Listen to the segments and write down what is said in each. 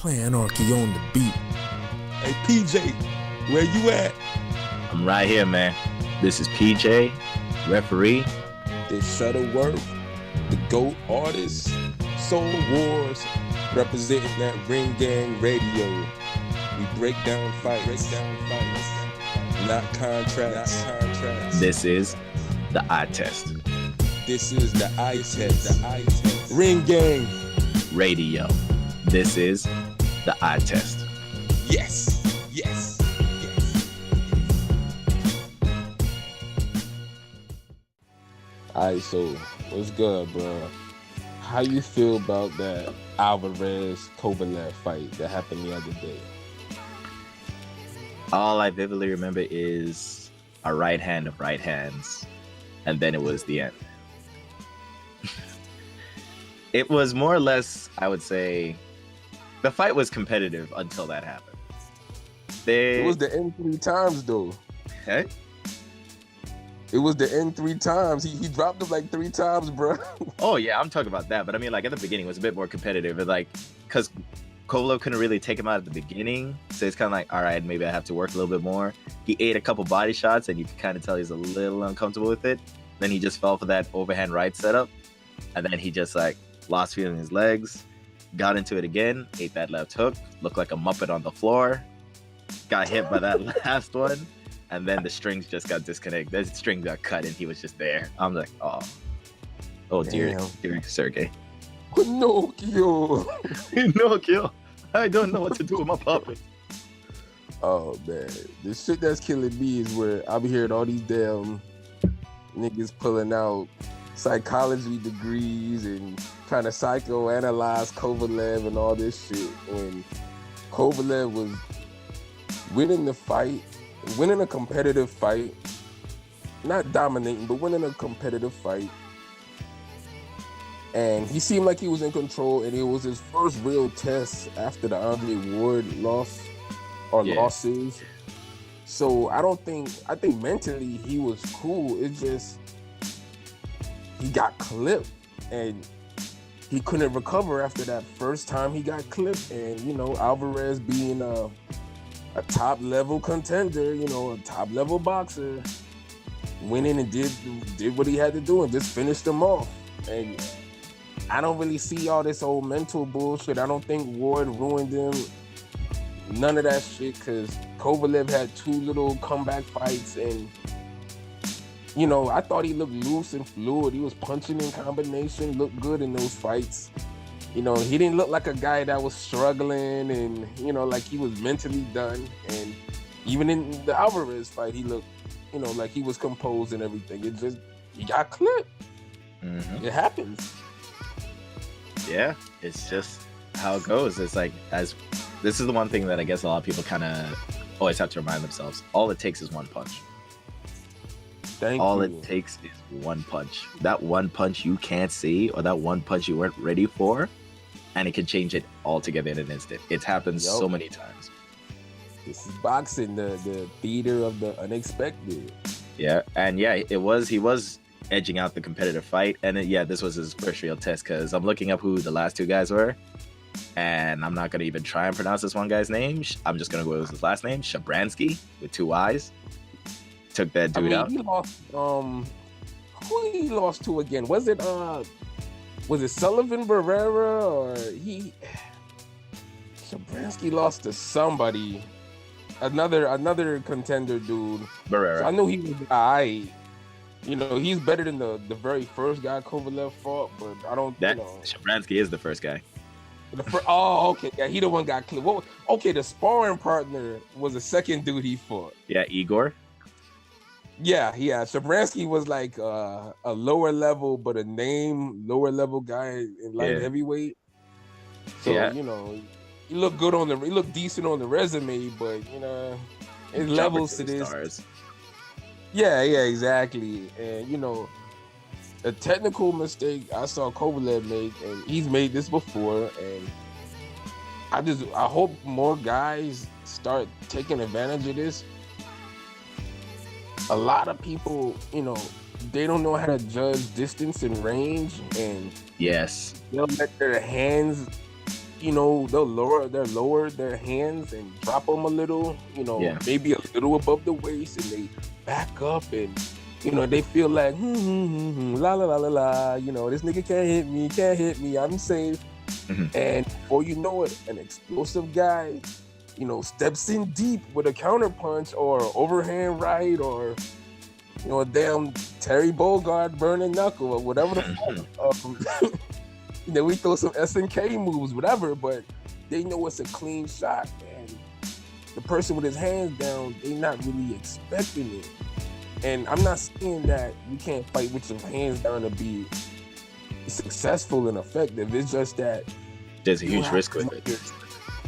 Play Anarchy on the beat. Hey PJ, where you at? I'm right here, man. This is PJ, referee. This Shuttleworth, the GOAT artist, Soul Wars, representing that Ring Gang Radio. We break down fights, not contracts. This is the eye test. This is the eye test. Ring Gang Radio. This is the eye test. Yes. Alright, so what's good, bro? How you feel about that Alvarez Kovalev fight that happened the other day? All I vividly remember is a right hand of right hands, and then it was the end. It was more or less, I would say, the fight was competitive until that happened. It was the end 3 times, though. Hey? It was the end 3 times. He dropped him like 3 times, bro. Oh, yeah, I'm talking about that. But I mean, like, at the beginning, it was a bit more competitive. And, like, because Kovalev couldn't really take him out at the beginning. So it's kind of like, all right, maybe I have to work a little bit more. He ate a couple body shots, and you can kind of tell he's a little uncomfortable with it. Then he just fell for that overhand right setup. And then he just, like, lost feeling his legs. Got into it again, ate that left hook, looked like a Muppet on the floor, got hit by that last one, and then the strings just got disconnected. The string got cut and he was just there. I'm like, oh dear Sergey. Pinocchio. Pinocchio. I don't know what to do with my puppet. Oh man, the shit that's killing me is where I be hearing all these damn niggas pulling out psychology degrees and trying to psychoanalyze Kovalev and all this shit when Kovalev was winning a competitive fight, not dominating, but winning a competitive fight. And he seemed like he was in control, and it was his first real test after the Andre Ward losses. So I think mentally he was cool. It's just he got clipped and he couldn't recover after that first time he got clipped. And, you know, Alvarez being a top level contender, you know, a top level boxer, went in and did what he had to do and just finished him off. And I don't really see all this old mental bullshit. I don't think Ward ruined him. None of that shit, because Kovalev had 2 little comeback fights, and you know, I thought he looked loose and fluid. He was punching in combination, looked good in those fights. You know, he didn't look like a guy that was struggling and, you know, like he was mentally done. And even in the Alvarez fight, he looked, you know, like he was composed and everything. It just, he got clipped. Mm-hmm. It happens. Yeah, it's just how it goes. It's like, this is the one thing that I guess a lot of people kind of always have to remind themselves. All it takes is one punch. All it takes is one punch. That one punch you can't see, or that one punch you weren't ready for, and it can change it altogether in an instant. It's happened so many times. This is boxing, the theater of the unexpected. Yeah, and yeah, he was edging out the competitive fight, and this was his first real test, because I'm looking up who the last 2 guys were, and I'm not going to even try and pronounce this one guy's name. I'm just going to go with his last name, Shabransky, with 2 I's. Took that dude out. He lost. Who he lost to again? Was it Sullivan Barrera or he? Shabransky lost to somebody. Another contender dude. Barrera. So I know he was alright. You know, he's better than the very first guy Kovalev fought, but I don't. Shabransky is the first guy. Okay. Yeah, he the one got clipped. Okay, the sparring partner was the second dude he fought. Yeah, Igor. Yeah. Shabransky was like a lower level, but a lower level guy in light heavyweight. So you know, he looked good he looked decent on the resume, but you know, his levels to this. Stars. Yeah, exactly. And you know, a technical mistake I saw Kovalev make, and he's made this before, and I hope more guys start taking advantage of this. A lot of people, you know, they don't know how to judge distance and range, and yes, they'll let their hands they'll lower their hands and drop them a little, Yeah. maybe a little above the waist, and they back up and they feel like la la la la la, this nigga can't hit me, I'm safe. And before you know it, an explosive guy, steps in deep with a counter punch or overhand right or a damn Terry Bogard burning knuckle or whatever the fuck. We throw some SNK moves, whatever, but they know it's a clean shot, and the person with his hands down, they not really expecting it. And I'm not saying that you can't fight with your hands down to be successful and effective. It's just that there's a huge risk with it.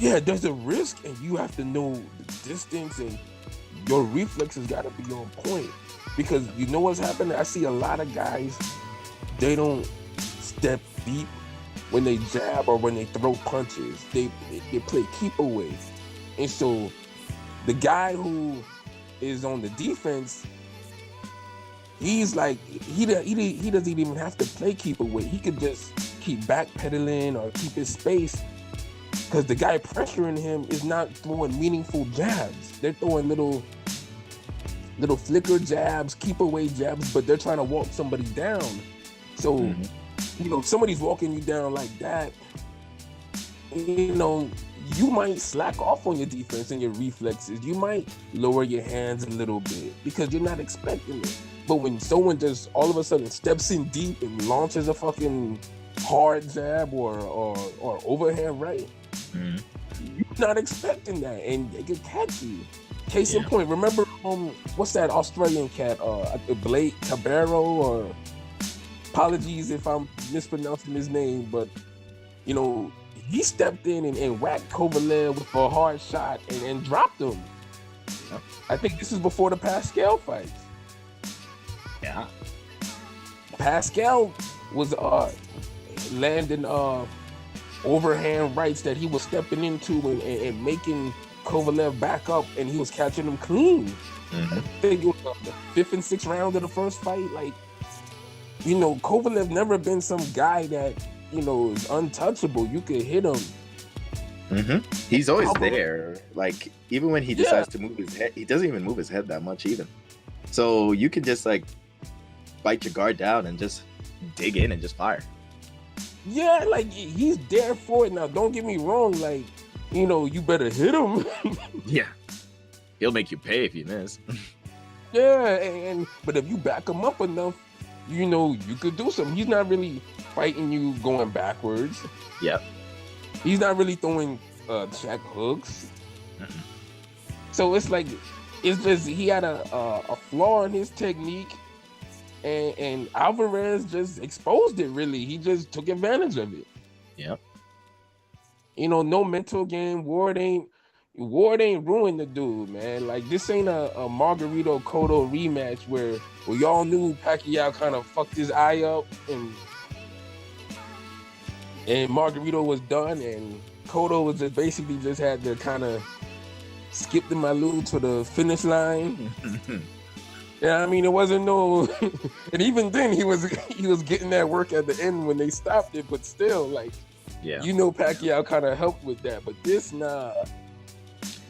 Yeah, there's a risk, and you have to know the distance, and your reflexes got to be on point. Because you know what's happening? I see a lot of guys, they don't step deep when they jab or when they throw punches. They play keep away. And so the guy who is on the defense, he's like, he doesn't even have to play keep away. He could just keep backpedaling or keep his space, because the guy pressuring him is not throwing meaningful jabs. They're throwing little flicker jabs, keep away jabs, but they're trying to walk somebody down. So, if somebody's walking you down like that, you might slack off on your defense and your reflexes. You might lower your hands a little bit because you're not expecting it. But when someone just all of a sudden steps in deep and launches a fucking hard jab or overhand right, you're not expecting that, and they can catch you. Case in point, remember what's that Australian cat, Blake Cabrero, or apologies if I'm mispronouncing his name, but he stepped in and whacked Kovalev with a hard shot and dropped him. I think this is before the Pascal fights. Yeah. Pascal was landing overhand rights that he was stepping into and making Kovalev back up, and he was catching him clean. I think it was the 5th and 6th round of the first fight. Like, Kovalev never been some guy that is untouchable. You could hit him. He's always there. Like, even when he decides to move his head, he doesn't even move his head that much even. So you can just like bite your guard down and just dig in and just fire. Yeah, like he's there for it. Now, don't get me wrong. Like, you better hit him. Yeah, he'll make you pay if you miss. Yeah, but if you back him up enough, you could do something. He's not really fighting you going backwards. Yep. He's not really throwing check hooks. So it's like, it's just he had a flaw in his technique, and Alvarez just exposed it. Really, he just took advantage of it. Yep. No mental game. Ward ain't ruined the dude, man. Like, this ain't a Margarito Cotto rematch where y'all knew Pacquiao kind of fucked his eye up and Margarito was done, and Cotto was just basically just had to kind of skip the Malou to the finish line. Yeah, I mean, it wasn't no, and even then he was getting that work at the end when they stopped it, but still, like, Pacquiao kind of helped with that, but this, nah.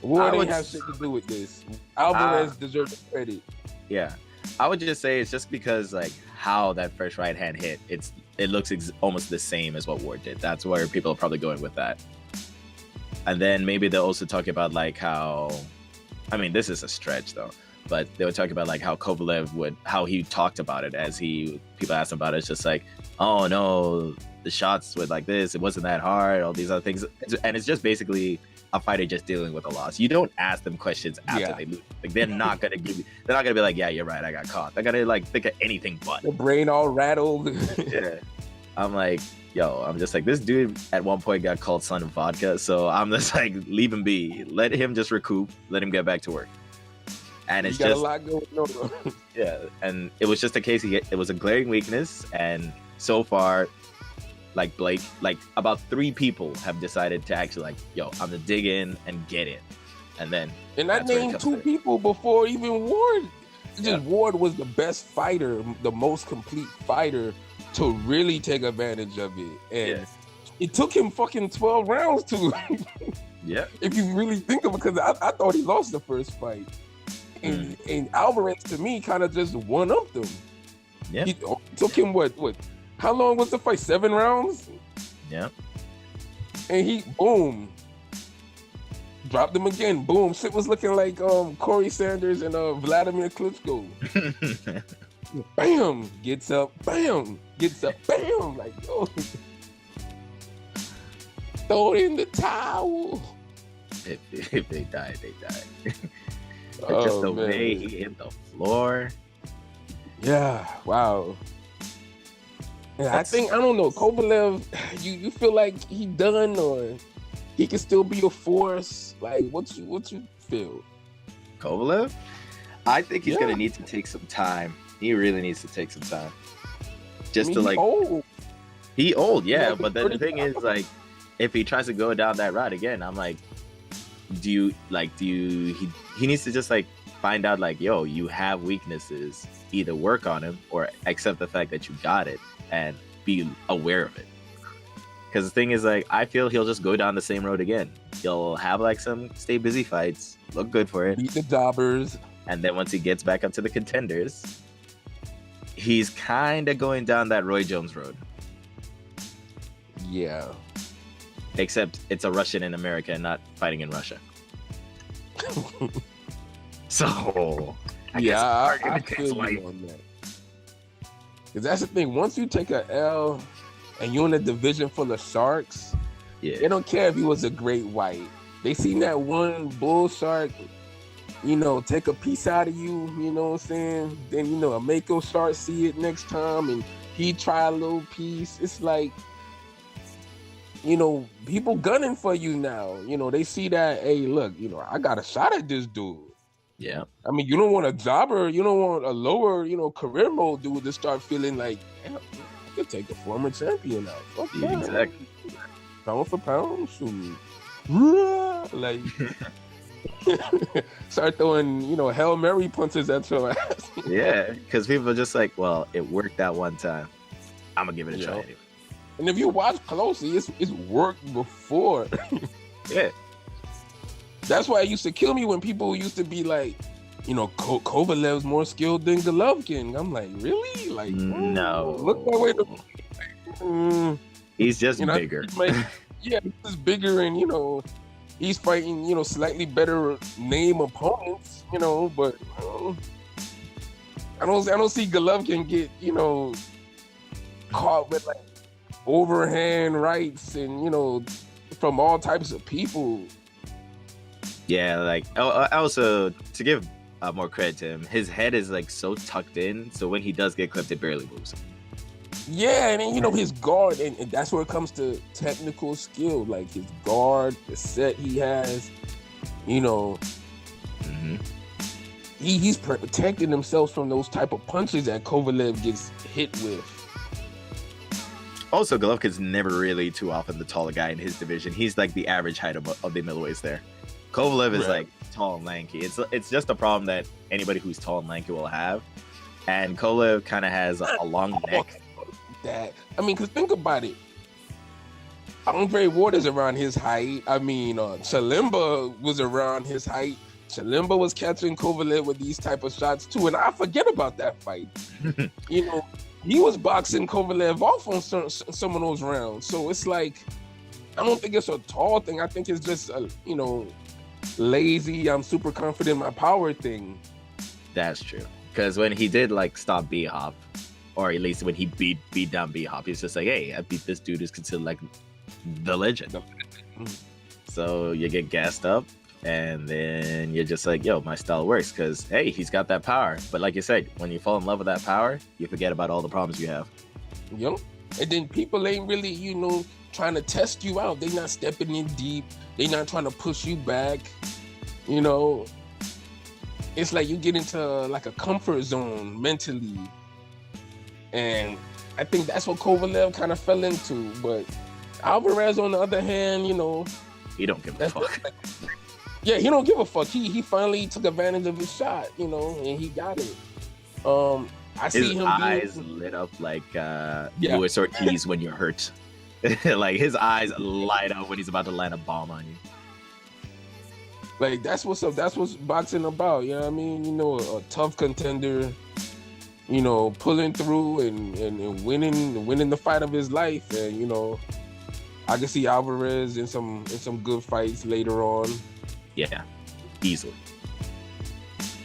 Ward didn't have shit to do with this. Alvarez deserves credit. Yeah, I would just say it's just because like how that first right hand hit, it looks almost the same as what Ward did. That's where people are probably going with that. And then maybe they'll also talk about like how, I mean, this is a stretch though, but they would talk about like how Kovalev how he talked about it as people asked him about it. It's just like, oh no, the shots were like this, it wasn't that hard, all these other things. And it's just basically a fighter just dealing with a loss. You don't ask them questions after they lose. Like, they're not gonna be like, yeah, you're right, I got caught. They're gonna like think of anything but. The brain all rattled. Yeah. I'm like, I'm just like, this dude at one point got called son of vodka, so I'm just like, leave him be. Let him just recoup. Let him get back to work. And it's just a lot going on. Yeah, and it was just a case. It was a glaring weakness, and so far, like Blake, like about 3 people have decided to actually like, I'm gonna dig in and get in, and I named 2 people before even Ward. Ward was the best fighter, the most complete fighter to really take advantage of it, and It took him fucking 12 rounds to, Yeah. if you really think of it, because I thought he lost the first fight. And Alvarez, to me, kind of just one-upped him. Yeah. It took him, what, how long was the fight? 7 rounds? Yeah. And he, boom, dropped him again. Boom. Shit was looking like Corey Sanders and Vladimir Klitschko. Bam, gets up, bam, gets up, bam. Like, yo, throw it in the towel. If they die, they die. Oh, Just the man. way he hit the floor. Yeah, wow. Yeah, I don't know, Kovalev, you feel like he done, or he can still be a force? Like, what you feel? Kovalev? I think he's Yeah. gonna need to take some time. He really needs to take some time. Just to He like old. he old, yeah, Yeah, but then the thing is, like, if he tries to go down that route again, I'm like, he needs to just like find out, like, yo, you have weaknesses, either work on him or accept the fact that you got it and be aware of it. Because the thing is, like, I feel he'll just go down the same road again. He'll have like some stay busy fights, look good for it, Beat the jobbers. and then once he gets back up to the contenders, he's kind of going down that Roy Jones road. Yeah. Except it's a Russian in America and not fighting in Russia. So, I feel you on that. Because that's the thing. Once you take a L and you're in a division full of sharks, yeah, they don't care if he was a great white. They seen that one bull shark, take a piece out of you, you know what I'm saying? Then, a Mako shark see it next time and he try a little piece. It's like, people gunning for you now. They see that, hey, look, I got a shot at this dude. yeah, I mean, you don't want a jobber, you don't want a lower, career mode dude to start feeling like, damn, I could take a former champion out. Fuck yeah. exactly. Pound for pound, shoot. Like, start throwing, Hail Mary punches at your ass. Yeah, because people are just like, well, it worked that one time. I'm gonna give it a try anyway. And if you watch closely, it's worked before. Yeah. That's why it used to kill me when people used to be like, Kovalev's more skilled than Golovkin. I'm like, really? Like, no. Look that way. He's just bigger. He's just bigger, and he's fighting, slightly better name opponents, but I don't see Golovkin get, caught with like overhand rights and from all types of people. Yeah, like I also, to give more credit to him, his head is like so tucked in, so when he does get clipped, it barely moves. Yeah, and then his guard, and that's where it comes to technical skill, like his guard, the set he has, he's protecting himself from those type of punches that Kovalev gets hit with. Also, Golovkin's never really too often the taller guy in his division. He's like the average height of the middleweights there. Kovalev is like tall and lanky. It's just a problem that anybody who's tall and lanky will have. And Kovalev kind of has a long neck. Because think about it. Andre Ward is around his height. Chalimba was around his height. Chalimba was catching Kovalev with these type of shots too, and I forget about that fight. He was boxing Kovalev off on some of those rounds. So it's like, I don't think it's a tall thing. I think it's just a, lazy, I'm super confident in my power thing. That's true. Because when he did like stop B-Hop, or at least when he beat down B-Hop, he's just like, hey, I beat this dude who's considered like the legend. So you get gassed up, and then you're just like, yo, my style works because, hey, he's got that power. But like you said, when you fall in love with that power, you forget about all the problems you have. Yep. And then people ain't really, trying to test you out. They not stepping in deep. They not trying to push you back. It's like you get into like a comfort zone mentally. And I think that's what Kovalev kind of fell into. But Alvarez, on the other hand, he don't give a fuck. Yeah, he don't give a fuck. He finally took advantage of his shot, and he got it. I see his him eyes lit up like Luis Ortiz when you're hurt. Like his eyes light up when he's about to land a bomb on you. Like that's what's up. That's what's boxing about. You know what I mean? You know, a tough contender, you know, pulling through and winning the fight of his life. And you know, I can see Alvarez in some good fights later on. Yeah, easily.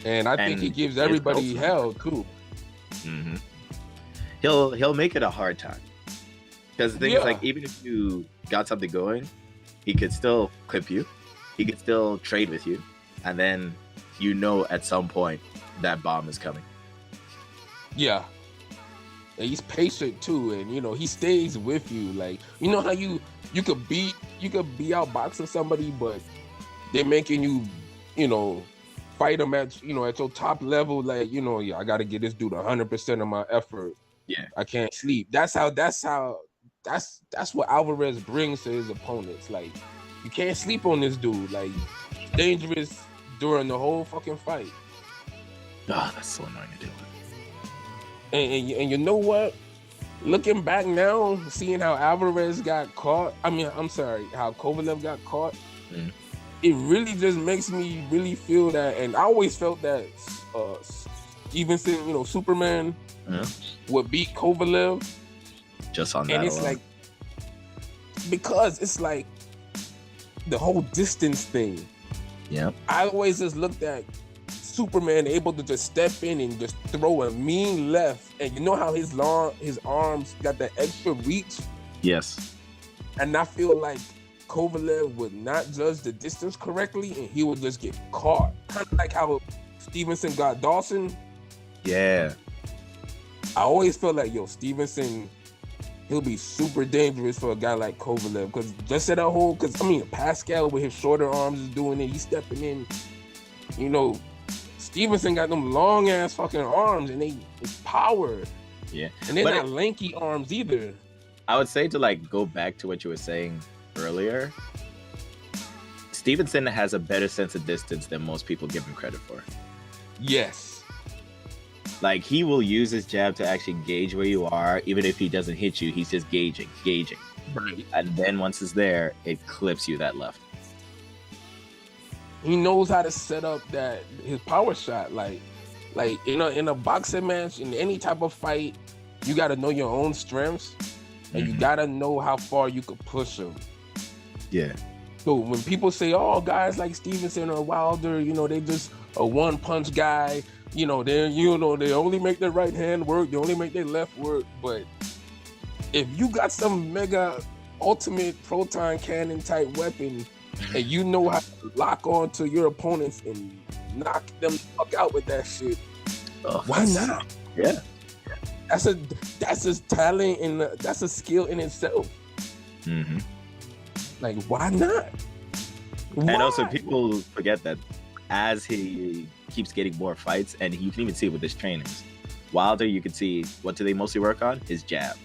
And I think he gives everybody hell too. Mm-hmm. He'll make it a hard time, because the thing is, like, even if you got something going, he could still clip you. He could still trade with you, and then you know at some point that bomb is coming. Yeah. And he's patient too, and you know, he stays with you. Like, you know how you could be outboxing somebody, but they're making you, you know, fight them at, you know, at your top level. Like, you know, I got to get this dude 100% of my effort. Yeah, I can't sleep. That's what Alvarez brings to his opponents. Like, you can't sleep on this dude. Like, he's dangerous during the whole fucking fight. Oh, that's so annoying to deal with. And you know what? Looking back now, seeing how Alvarez got caught, how Kovalev got caught, it really just makes me really feel that, and I always felt that Stevenson, you know, Superman, would beat Kovalev. Just on that. And it's alone. like, because it's like the whole distance thing. Yeah. I always just looked at Superman able to just step in and just throw a mean left, and you know how his arms got that extra reach. Yes. And I feel like Kovalev would not judge the distance correctly, and he would just get caught. Kind of like how Stevenson got Dawson. Yeah. I always felt like, Stevenson, he'll be super dangerous for a guy like Kovalev, because just at that whole, Pascal with his shorter arms is doing it. He's stepping in, you know. Stevenson got them long ass fucking arms, and it's power. Yeah. And they're not lanky arms either. I would say, to like go back to what you were saying earlier, Stevenson has a better sense of distance than most people give him credit for. Yes. Like, he will use his jab to actually gauge where you are. Even if he doesn't hit you, he's just gauging. Right. And then once it's there, it clips you that left. He knows how to set up his power shot. Like in a boxing match, in any type of fight, you got to know your own strengths, and you got to know how far you could push them. Yeah. So when people say, "Oh, guys like Stevenson or Wilder, you know, they just a one-punch guy, you know, they only make their right hand work, they only make their left work," but if you got some mega ultimate proton cannon type weapon, and you know how to lock on to your opponents and knock them the fuck out with that shit, why not? Yeah. That's a talent, and that's a skill in itself. Mm-hmm. Like, why not? Why? And also, people forget that as he keeps getting more fights, and you can even see it with his trainings. Wilder, you can see, what do they mostly work on? His jab.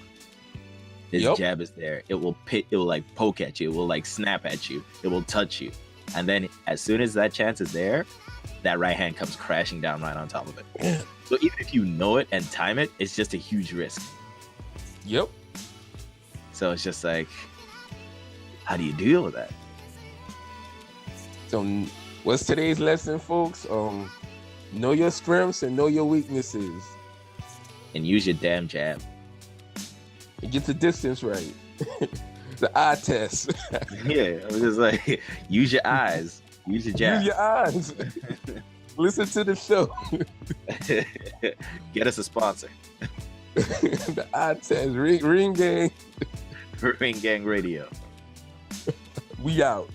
His jab is there. It will like poke at you. It will like snap at you. It will touch you. And then as soon as that chance is there, that right hand comes crashing down right on top of it. So even if you know it and time it, it's just a huge risk. Yep. So it's just like, how do you deal with that? So what's today's lesson, folks? Know your strengths and know your weaknesses. And use your damn jab. And get the distance right. The eye test. Yeah, I was just like, use your eyes. Use your jab. Use your eyes. Listen to the show. Get us a sponsor. The eye test. Ring Gang. Ring Gang Radio. We out.